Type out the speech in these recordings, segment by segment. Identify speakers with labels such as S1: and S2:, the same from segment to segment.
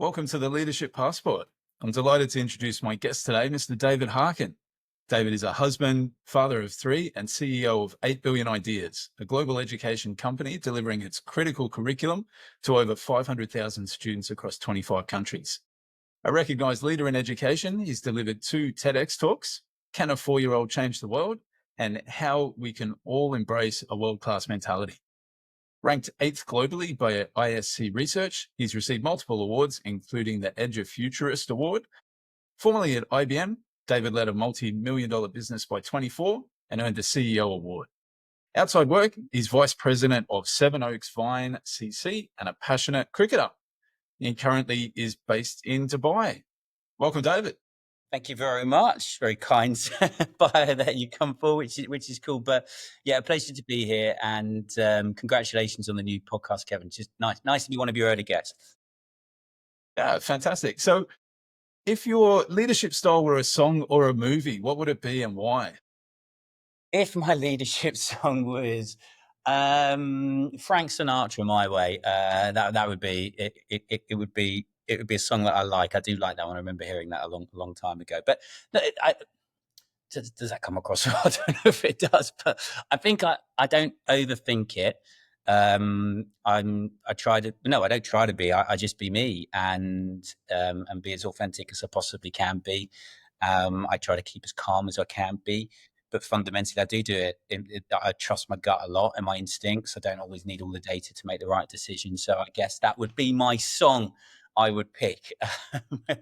S1: Welcome to the Leadership Passport. I'm delighted to introduce my guest today, Mr. David Harkin. David is a husband, father of three, and CEO of 8 Billion Ideas, a global education company delivering its critical curriculum to over 500,000 students across 25 countries. A recognized leader in education, he's delivered 2 TEDx talks, Can a 4-Year-Old Change the World? And How We Can All Embrace a World-Class Mentality. Ranked 8th globally by ISC Research, he's received multiple awards, including the EduFuturist Award. Formerly at IBM, David led a multi-million-dollar business by 24 and earned the CEO award. Outside work, he's vice president of Sevenoaks Vine CC and a passionate cricketer. He currently is based in Dubai. Welcome, David.
S2: Thank you very much. Very kind bio that you come for, which is cool. But yeah, a pleasure to be here, and congratulations on the new podcast, Kevin. Just nice to be one of your early guests.
S1: Yeah, fantastic. So, if your leadership style were a song or a movie, what would it be and why?
S2: If my leadership song was Frank Sinatra, "My Way," that would be it. It would be a song that I like. I do like that one. I remember hearing that a long time ago. But no, does that come across well? I don't know if it does, but I think I don't overthink it. I don't try to be. I just be me and be as authentic as I possibly can be. I try to keep as calm as I can be, but fundamentally I do it. I trust my gut a lot and my instincts. I don't always need all the data to make the right decision. So I guess that would be my song I would pick.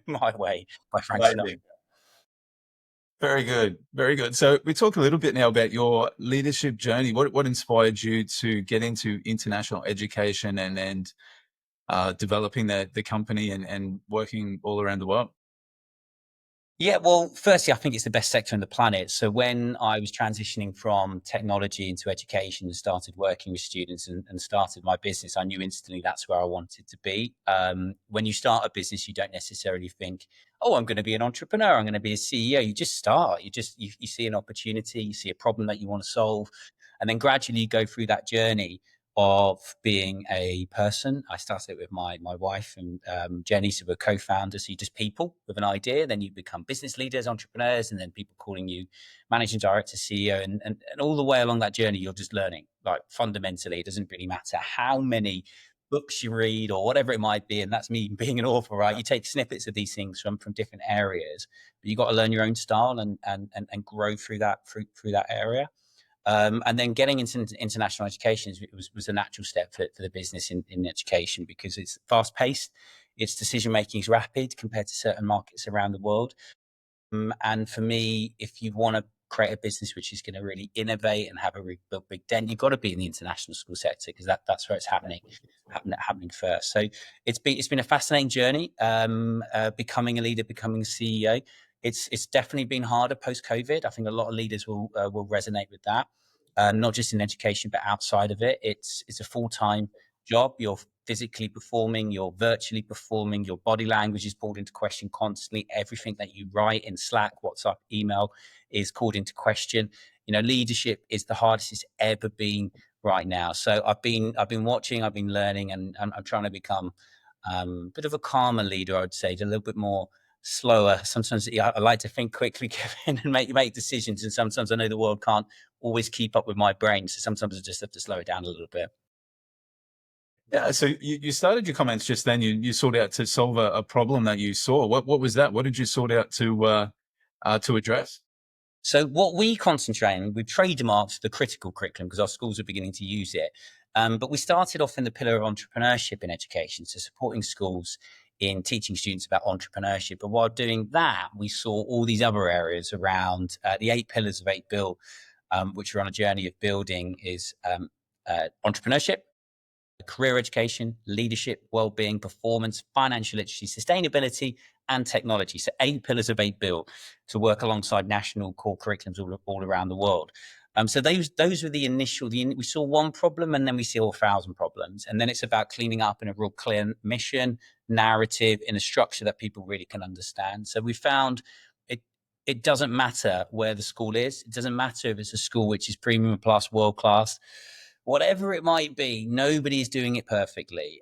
S2: "My Way" by Frank Sinatra.
S1: Very good. Very good. So we talk a little bit now about your leadership journey. What inspired you to get into international education and developing the company and working all around the world?
S2: Yeah, well, firstly, I think it's the best sector on the planet. So when I was transitioning from technology into education and started working with students and started my business, I knew instantly that's where I wanted to be. When you start a business, you don't necessarily think, oh, I'm going to be an entrepreneur, I'm going to be a CEO. You just start. You see an opportunity, you see a problem that you want to solve, and then gradually you go through that journey of being a person. I started with my wife and Jenny, so we're co-founders. So you just people with an idea, then you become business leaders, entrepreneurs, and then people calling you managing director, CEO, and all the way along that journey, you're just learning. Like fundamentally, it doesn't really matter how many books you read or whatever it might be, and that's me being an author, right? You take snippets of these things from different areas, but you got to learn your own style and grow through that area. And then getting into international education was a natural step for the business in education, because it's fast paced, its decision making is rapid compared to certain markets around the world. And for me, if you want to create a business which is going to really innovate and have a big dent, you've got to be in the international school sector, because that's where it's happening first. So it's been a fascinating journey, becoming a leader, becoming a CEO. It's definitely been harder post COVID. I think a lot of leaders will resonate with that, not just in education but outside of it. It's a full-time job. You're physically performing, you're virtually performing, your body language is called into question constantly. Everything that you write in Slack, WhatsApp, email is called into question. Leadership is the hardest it's ever been right now. So I've been watching, I've been learning, and I'm trying to become a bit of a calmer leader, I would say, a little bit more slower. Sometimes I like to think quickly, Kevin, and make decisions. And sometimes I know the world can't always keep up with my brain. So sometimes I just have to slow it down a little bit.
S1: Yeah. So you started your comments just then. You sought out to solve a problem that you saw. What was that? What did you sort out to address?
S2: So what we concentrate on, we've trademarked the critical curriculum because our schools are beginning to use it. But we started off in the pillar of entrepreneurship in education, so supporting schools in teaching students about entrepreneurship. But while doing that, we saw all these other areas around the 8 pillars of 8 Bill, which we're on a journey of building, is entrepreneurship, career education, leadership, well-being, performance, financial literacy, sustainability, and technology. So 8 pillars of 8 Bill to work alongside national core curriculums all around the world. So those were the initial. We saw one problem, and then we saw 1,000 problems, and then it's about cleaning up in a real clear mission, narrative, in a structure that people really can understand. So we found it doesn't matter where the school is. It doesn't matter if it's a school which is premium plus, world class, whatever it might be, nobody's doing it perfectly.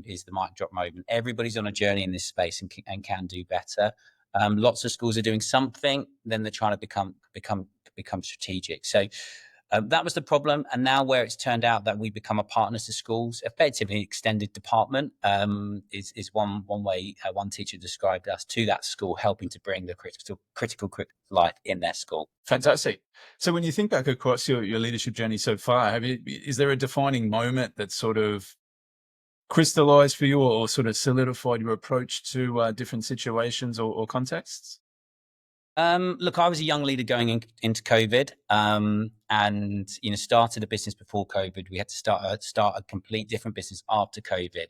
S2: Is the mic drop moment. Everybody's on a journey in this space and can do better. Lots of schools are doing something, then they're trying to become strategic. So that was the problem. And now where it's turned out that we become a partner to schools, effectively an extended department, is one way one teacher described us to that school, helping to bring the critical to life in their school.
S1: Fantastic. So when you think back across your leadership journey so far, is there a defining moment that sort of crystallized for you or sort of solidified your approach to different situations or contexts?
S2: Look, I was a young leader going into COVID, and started a business before COVID. We had to start a complete different business after COVID,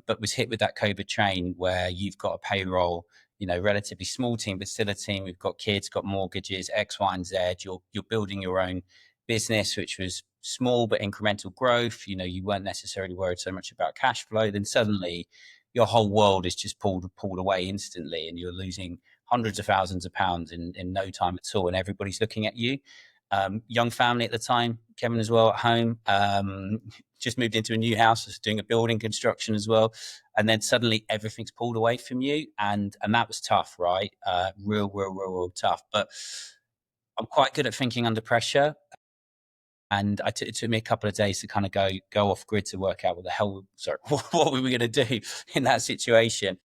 S2: but was hit with that COVID train where you've got a payroll, relatively small team, but still a team. We've got kids, got mortgages, X, Y, and Z. You're building your own business, which was small but incremental growth. You weren't necessarily worried so much about cash flow. Then suddenly, your whole world is just pulled away instantly, and you're losing hundreds of thousands of pounds in no time at all, and everybody's looking at you. Young family at the time, Kevin as well at home, just moved into a new house, was doing a building construction as well, and then suddenly everything's pulled away from you, and that was tough, right? Real tough. But I'm quite good at thinking under pressure, and it took me a couple of days to kind of go off grid to work out what we were going to do in that situation.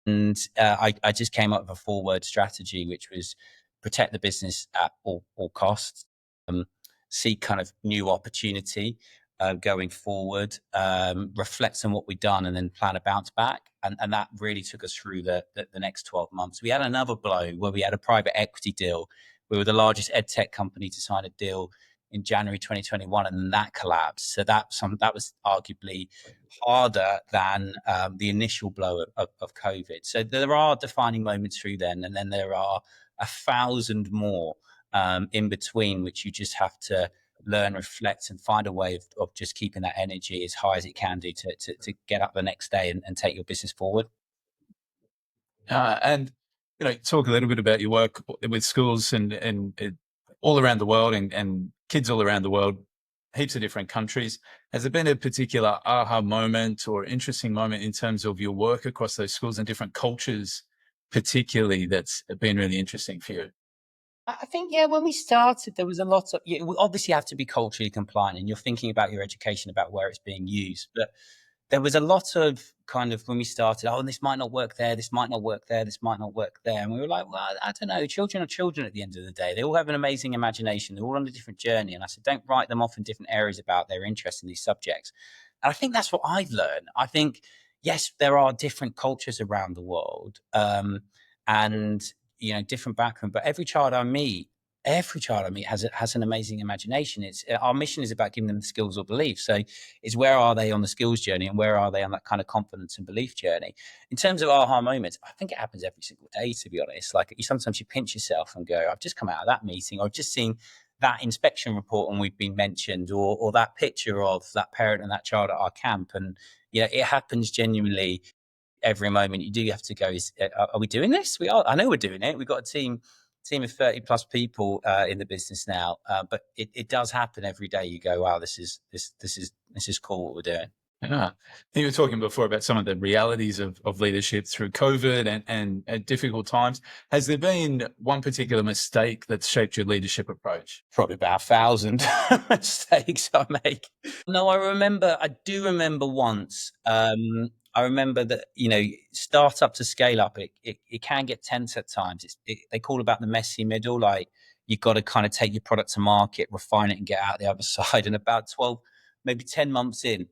S2: And I just came up with a 4-word strategy, which was protect the business at all costs, seek kind of new opportunity going forward, reflect on what we've done, and then plan a bounce back. And that really took us through the next 12 months. We had another blow where we had a private equity deal. We were the largest ed tech company to sign a deal in January 2021, and that collapsed. So that was arguably harder than the initial blow of COVID. So there are defining moments through then, and then there are 1,000 more in between, which you just have to learn, reflect, and find a way of just keeping that energy as high as it can do to get up the next day and take your business forward.
S1: And talk a little bit about your work with schools and all around the world and kids all around the world, heaps of different countries. Has there been a particular aha moment or interesting moment in terms of your work across those schools and different cultures, particularly, that's been really interesting for you?
S2: I think, yeah, when we started, there was a lot of, we obviously have to be culturally compliant, and you're thinking about your education, about where it's being used. But there was a lot of kind of, when we started, oh, this might not work there, this might not work there, this might not work there. And we were like, well, I don't know. Children are children at the end of the day. They all have an amazing imagination. They're all on a different journey. And I said, don't write them off in different areas about their interest in these subjects. And I think that's what I've learned. I think, yes, there are different cultures around the world, and different background, but every child I meet has an amazing imagination. It's our mission is about giving them the skills or beliefs. So it's, where are they on the skills journey, and where are they on that kind of confidence and belief journey? In terms of aha moments, I think it happens every single day, to be honest. Like, sometimes you pinch yourself and go, I've just come out of that meeting, or I've just seen that inspection report and we've been mentioned, or that picture of that parent and that child at our camp. And it happens genuinely every moment. You do have to go, are we doing this? We are. I know we're doing it. We've got a team of 30 plus people in the business now, but it does happen every day. You go, wow, this is cool what we're doing.
S1: Yeah. You were talking before about some of the realities of leadership through COVID and at difficult times. Has there been one particular mistake that's shaped your leadership approach?
S2: Probably about 1,000 mistakes I make. No, I do remember once. I remember that, startup to scale up, it can get tense at times. They call about the messy middle. Like, you've got to kind of take your product to market, refine it, and get out the other side. And about 12, maybe 10 months in,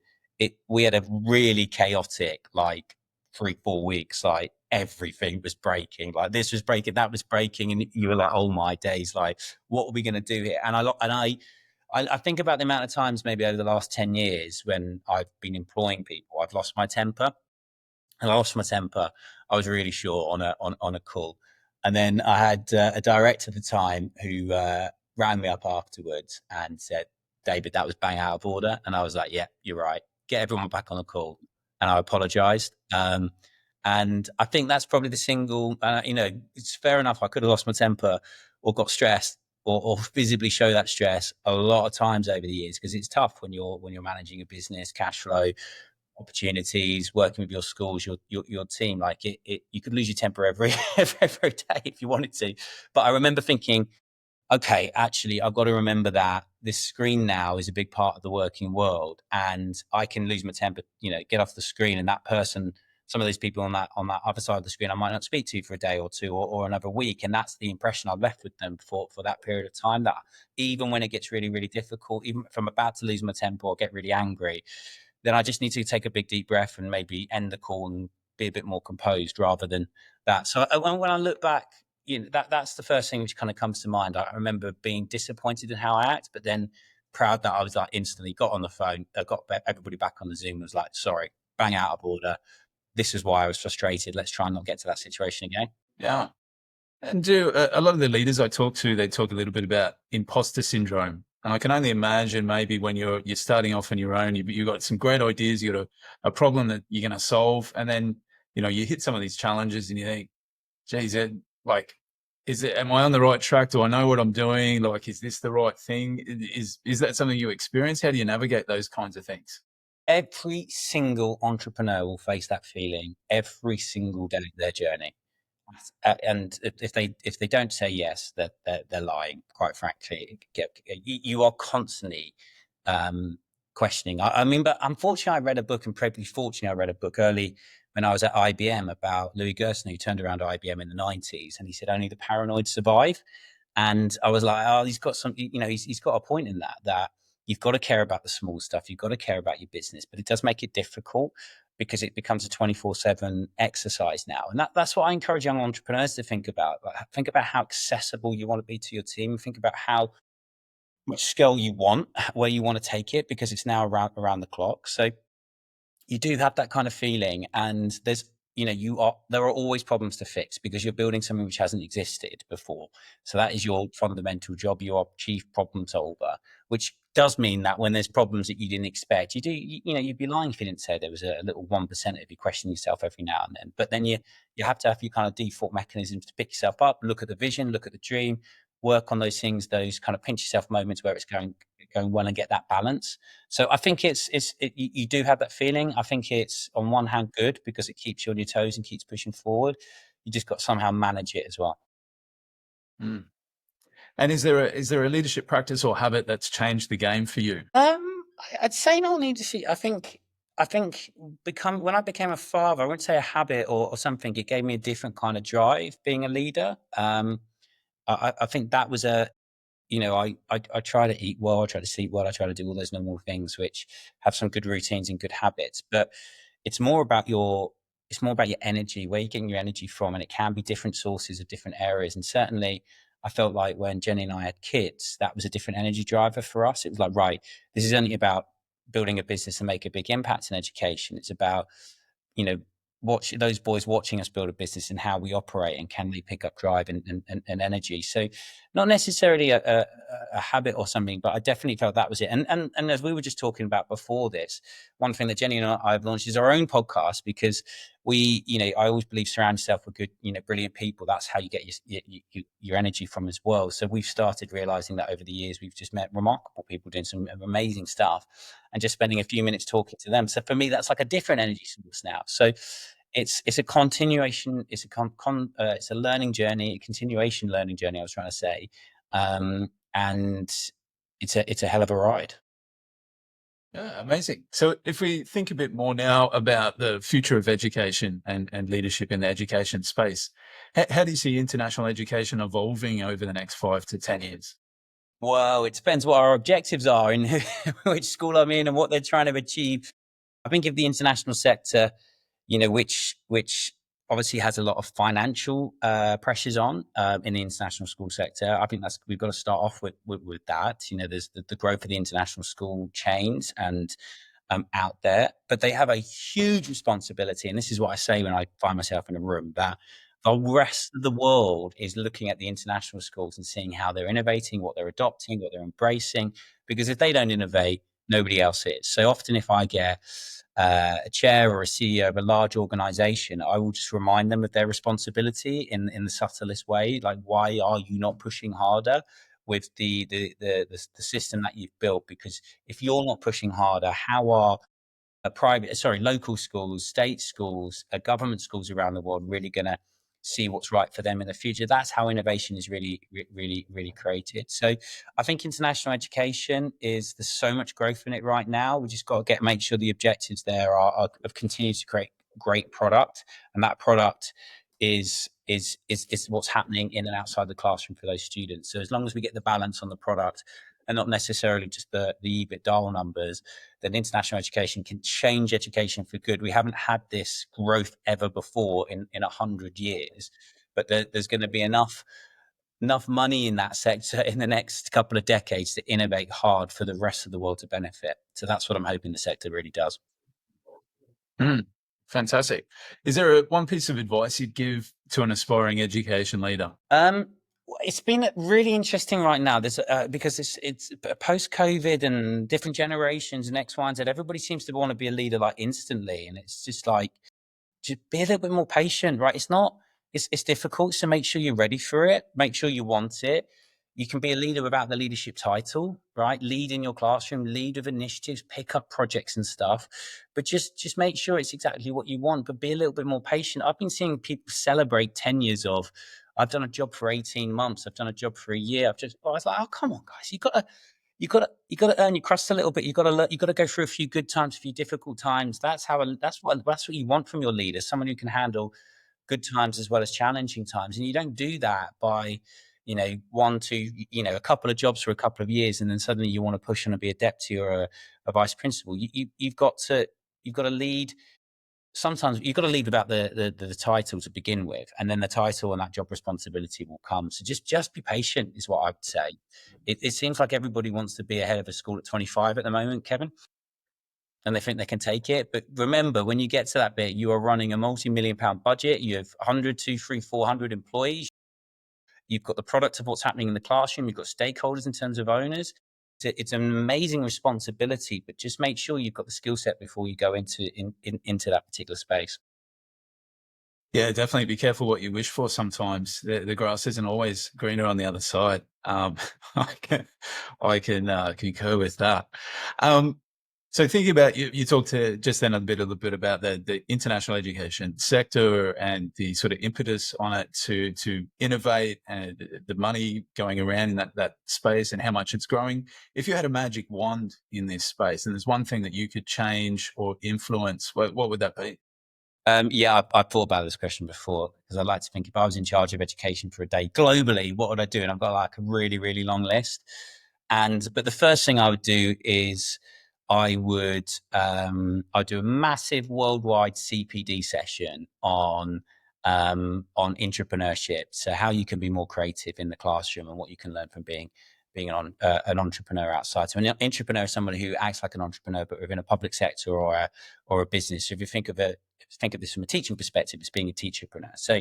S2: we had a really chaotic, like, 3-4 weeks. Like, everything was breaking. Like, this was breaking, that was breaking, and you were like, oh my days, like, what are we going to do here? And I think about the amount of times, maybe over the last 10 years, when I've been employing people, I've lost my temper. And I lost my temper. I was really short on a call. And then I had a director at the time who rang me up afterwards and said, David, that was bang out of order. And I was like, yeah, you're right. Get everyone back on the call. And I apologized. And I think that's probably the single, it's fair enough. I could have lost my temper or got stressed. or visibly show that stress a lot of times over the years, because it's tough when you're managing a business, cash flow, opportunities, working with your schools, your team. Like you could lose your temper every day if you wanted to. But I remember thinking, okay, actually, I've got to remember that this screen now is a big part of the working world, and I can lose my temper, get off the screen, and that person, some of those people on that other side of the screen, I might not speak to for a day or two, or another week, and that's the impression I've left with them for that period of time. That even when it gets really, really difficult, even if I'm about to lose my temper or get really angry, then I just need to take a big deep breath and maybe end the call and be a bit more composed rather than that. So when I look back, that's the first thing which kind of comes to mind. I remember being disappointed in how I act, but then proud that I was like instantly got on the phone, got everybody back on the Zoom, and was like, sorry, bang out of order. This is why I was frustrated. Let's try and not get to that situation again.
S1: Yeah. And do a lot of the leaders I talk to, they talk a little bit about imposter syndrome. And I can only imagine maybe when you're starting off on your own, you've got some great ideas, you got a problem that you're going to solve. And then, you hit some of these challenges and you think, geez, like, am I on the right track? Do I know what I'm doing? Like, is this the right thing? Is that something you experience? How do you navigate those kinds of things?
S2: Every single entrepreneur will face that feeling every single day of their journey. And if they don't say yes, they're lying. Quite frankly, you are constantly questioning. I mean, but unfortunately, I read a book, and probably fortunately, I read a book early when I was at IBM about Louis Gerson, who turned around IBM in the 90s, and he said only the paranoid survive. And I was like, oh, he's got some, he's got a point in that you've got to care about the small stuff, you've got to care about your business, but it does make it difficult because it becomes a 24/7 exercise now. And that's what I encourage young entrepreneurs to think about. Like, think about how accessible you want to be to your team. Think about how much scale you want, where you want to take it, because it's now around the clock. So you do have that kind of feeling, and there are always problems to fix because you're building something which hasn't existed before. So that is your fundamental job. You are chief problem solver, which does mean that when there's problems that you didn't expect, you'd be lying if you didn't say there was a little 1% of you question yourself every now and then. But then you have to have your kind of default mechanisms to pick yourself up, look at the vision, look at the dream, work on those things, those kind of pinch yourself moments where it's going well, and get that balance. So I think you do have that feeling. I think it's on one hand good because it keeps you on your toes and keeps pushing forward. You just got to somehow manage it as well.
S1: Mm. And is there a leadership practice or habit that's changed the game for you?
S2: I'd say not leadership. I think when I became a father, I wouldn't say a habit or something. It gave me a different kind of drive being a leader. I think that was I try to eat well, I try to sleep well, I try to do all those normal things which have some good routines and good habits. But it's more about your energy, where you're getting your energy from, and it can be different sources of different areas. And certainly, I felt like when Jenny and I had kids, that was a different energy driver for us. It was like, right, this is only about building a business and make a big impact in education. It's about you know, watch those boys watching us build a business and how we operate, and can they pick up drive and energy. So not necessarily a habit or something, but I definitely felt that was it. And as we were just talking about before this, one thing that Jenny and I have launched is our own podcast, because I always believe surround yourself with good, brilliant people. That's how you get your energy from as well. So we've started realizing that over the years, we've just met remarkable people doing some amazing stuff, and just spending a few minutes talking to them. So for me, that's like a different energy source now. So it's a continuation. It's it's a learning journey, a continuation learning journey. I was trying to say, and it's a hell of a ride.
S1: Yeah, amazing. So if we think a bit more now about the future of education and leadership in the education space, how do you see international education evolving over the next 5 to 10 years?
S2: Well, it depends what our objectives are in which school I'm in and what they're trying to achieve. I think of the international sector, which obviously has a lot of financial pressures on in the international school sector. I think we've got to start off with that. There's the growth of the international school chains and out there, but they have a huge responsibility. And this is what I say when I find myself in a room, that the rest of the world is looking at the international schools and seeing how they're innovating, what they're adopting, what they're embracing. Because if they don't innovate, nobody else is. So often, if I get a chair or a CEO of a large organization, I will just remind them of their responsibility in the subtlest way. Like, why are you not pushing harder with the system that you've built, because if you're not pushing harder, how are local schools, state schools, government schools around the world really going to see what's right for them in the future? That's how innovation is really created. So I think international education there's so much growth in it right now. We just got to make sure the objectives there are of continuing to create great product, and that product is what's happening in and outside the classroom for those students. So as long as we get the balance on the product and not necessarily just the EBITDA numbers, then international education can change education for good. We haven't had this growth ever before in 100 years, but there's going to be enough money in that sector in the next couple of decades to innovate hard for the rest of the world to benefit. So that's what I'm hoping the sector really does.
S1: Fantastic. Is there one piece of advice you'd give to an aspiring education leader?
S2: It's been really interesting right now. There's because it's post COVID and different generations and X, Y, and Z. Everybody seems to want to be a leader like instantly, and it's just like, just be a little bit more patient, right? It's difficult, so make sure you're ready for it. Make sure you want it. You can be a leader without the leadership title, right? Lead in your classroom, lead with initiatives, pick up projects and stuff, but just make sure it's exactly what you want, but be a little bit more patient. I've been seeing people celebrate 10 years of, I've done a job for 18 months. I've done a job for a year. I was like, oh, come on, guys. You got to earn your crust a little bit. You got to go through a few good times, a few difficult times. That's what you want from your leader, someone who can handle good times as well as challenging times. And you don't do that by, a couple of jobs for a couple of years, and then suddenly you want to push on and be a deputy or a vice principal. You've got to lead. Sometimes you've got to lead without the title to begin with, and then the title and that job responsibility will come. So just be patient is what I would say. It seems like everybody wants to be ahead of a school at 25 at the moment, Kevin, and they think they can take it. But remember, when you get to that bit, you are running a multi-million-pound budget. You have 100, 200, 300, 400 employees. You've got the product of what's happening in the classroom. You've got stakeholders in terms of owners. It's an amazing responsibility, but just make sure you've got the skill set before you go into that particular space.
S1: Yeah, definitely be careful what you wish for. Sometimes the grass isn't always greener on the other side. I can concur with that. So thinking about you talked to just then a little bit about the international education sector and the sort of impetus on it to innovate and the money going around in that space and how much it's growing. If you had a magic wand in this space and there's one thing that you could change or influence, what would that be?
S2: Yeah, I've thought about this question before, because I like to think if I was in charge of education for a day globally, what would I do? And I've got like a really, really long list. But the first thing I would do is I'd do a massive worldwide CPD session on entrepreneurship. So how you can be more creative in the classroom and what you can learn from being an entrepreneur outside. So an entrepreneur is someone who acts like an entrepreneur, but within a public sector or a business. So if you think of this from a teaching perspective, it's being a teacherpreneur. So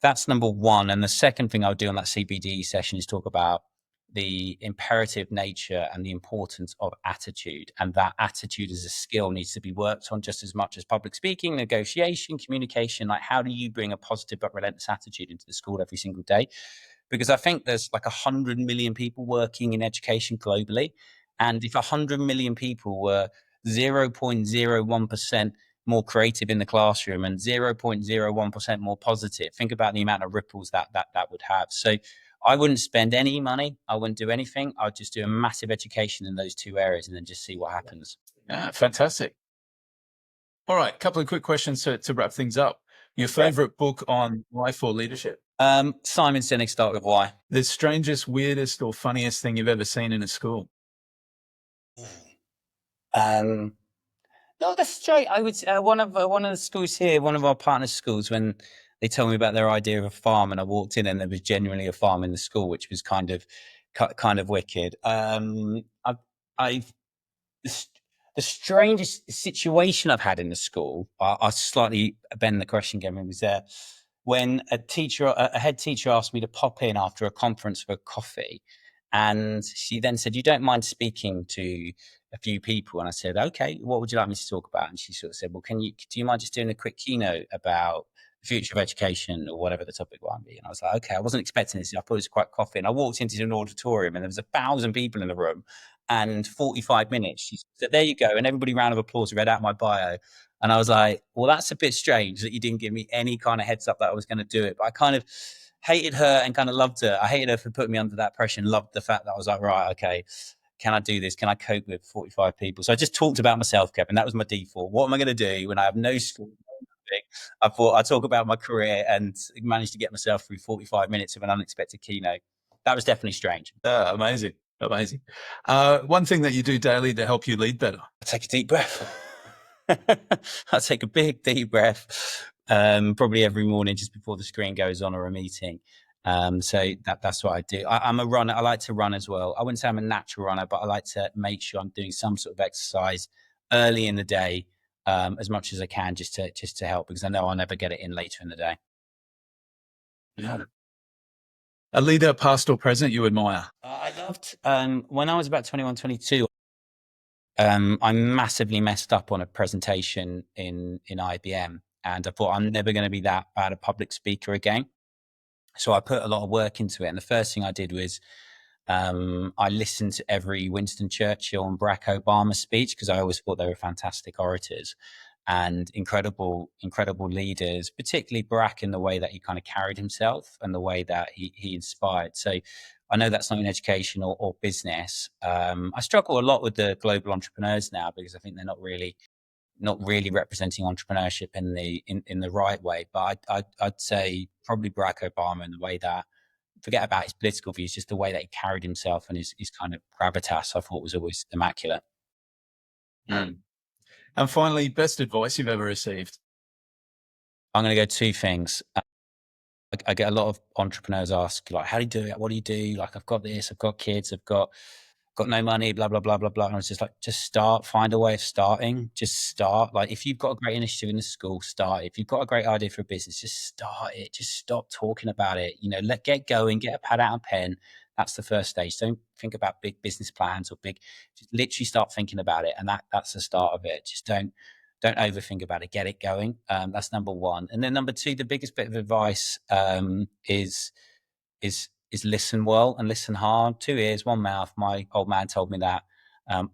S2: that's number one. And the second thing I would do on that CPD session is talk about the imperative nature and the importance of attitude. And that attitude as a skill needs to be worked on just as much as public speaking, negotiation, communication. Like, how do you bring a positive but relentless attitude into the school every single day? Because I think there's like 100 million people working in education globally. And if 100 million people were 0.01% more creative in the classroom and 0.01% more positive, think about the amount of ripples that would have. So I wouldn't spend any money. I wouldn't do anything. I'd just do a massive education in those two areas and then just see what happens.
S1: Fantastic. All right, a couple of quick questions to wrap things up. Your favorite book on life or leadership?
S2: Simon Sinek, Start With Why.
S1: The strangest, weirdest, or funniest thing you've ever seen in a school?
S2: No, that's straight. I would say one of the schools here, one of our partner schools, when they told me about their idea of a farm, and I walked in and there was genuinely a farm in the school, which was kind of wicked. The strangest situation I've had in the school, I slightly bend the question, Gavin, was when a head teacher asked me to pop in after a conference for a coffee. And she then said, "You don't mind speaking to a few people?" And I said, "Okay, what would you like me to talk about?" And she sort of said, "Well, do you mind just doing a quick keynote about future of education or whatever the topic might be. And I was like, okay, I wasn't expecting this. I thought it was quite coffee. And I walked into an auditorium and there was 1,000 people in the room and 45 minutes. She said, there you go. And everybody round of applause read out my bio. And I was like, well, that's a bit strange that you didn't give me any kind of heads up that I was going to do it. But I kind of hated her and kind of loved her. I hated her for putting me under that pressure and loved the fact that I was like, right, okay, can I do this? Can I cope with 45 people? So I just talked about myself, Kevin. That was my default. What am I going to do when I have no school? I thought I'd talk about my career and managed to get myself through 45 minutes of an unexpected keynote. That was definitely strange.
S1: Amazing. Amazing. One thing that you do daily to help you lead better?
S2: I take a deep breath. I take a big deep breath, probably every morning just before the screen goes on or a meeting. So that's what I do. I'm a runner. I like to run as well. I wouldn't say I'm a natural runner, but I like to make sure I'm doing some sort of exercise early in the day, as much as I can, just to help, because I know I'll never get it in later in the day.
S1: Yeah. A leader, past or present, you admire?
S2: I loved when I was about 21, 22. I massively messed up on a presentation in IBM, and I thought I'm never going to be that bad a public speaker again. So I put a lot of work into it. And the first thing I did was I listened to every Winston Churchill and Barack Obama speech, because I always thought they were fantastic orators and incredible leaders, particularly Barack in the way that he kind of carried himself and the way that he inspired. So I know that's not in education or business. I struggle a lot with the global entrepreneurs now, because I think they're not really representing entrepreneurship in the right way. But I'd say probably Barack Obama in the way that, forget about his political views, just the way that he carried himself and his kind of gravitas, I thought was always immaculate.
S1: Mm. And finally, best advice you've ever received?
S2: I'm going to go two things. I get a lot of entrepreneurs ask, like, how do you do it? What do you do? Like, I've got this, I've got kids, I've got no money, blah, blah, blah, blah, blah. And I was just like, just start, find a way of starting, just start. Like, if you've got a great initiative in the school, start it. If you've got a great idea for a business, just start it. Just stop talking about it. Get going, get a pad out and pen. That's the first stage. Don't think about big business plans or just literally start thinking about it. And that's the start of it. Just don't overthink about it. Get it going. That's number one. And then number two, the biggest bit of advice is listen well and listen hard. 2 ears, 1 mouth. My old man told me that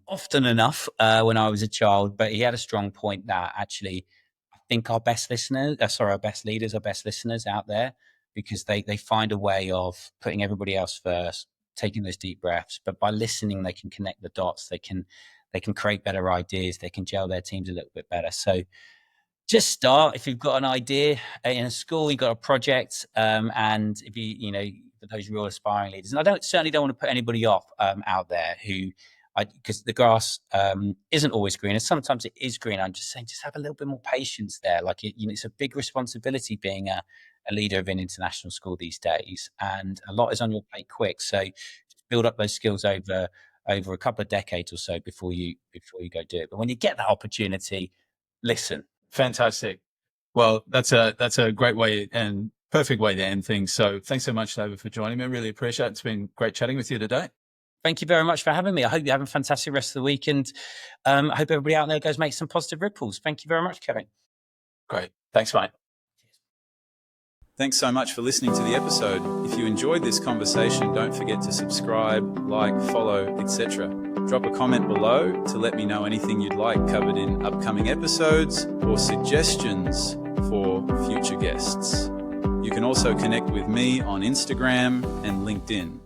S2: often enough when I was a child, but he had a strong point that actually I think our best leaders, our best listeners out there, because they find a way of putting everybody else first, taking those deep breaths. But by listening, they can connect the dots. They can create better ideas. They can gel their teams a little bit better. So just start. If you've got an idea in a school, you've got a project, and if for those real aspiring leaders, and I certainly don't want to put anybody off out there because the grass isn't always green, and sometimes it is green. I'm just saying, just have a little bit more patience there. Like it's a big responsibility being a leader of an international school these days, and a lot is on your plate quick. So just build up those skills over a couple of decades or so before you go do it. But when you get that opportunity, listen.
S1: Fantastic. Well, that's a great way and perfect way to end things. So thanks so much, David, for joining me. I really appreciate it. It's been great chatting with you today.
S2: Thank you very much for having me. I hope you have a fantastic rest of the week, and I hope everybody out there goes make some positive ripples. Thank you very much, Kevin.
S1: Great. Thanks, mate.
S3: Thanks so much for listening to the episode. If you enjoyed this conversation, don't forget to subscribe, like, follow, etc. Drop a comment below to let me know anything you'd like covered in upcoming episodes or suggestions for future guests. You can also connect with me on Instagram and LinkedIn.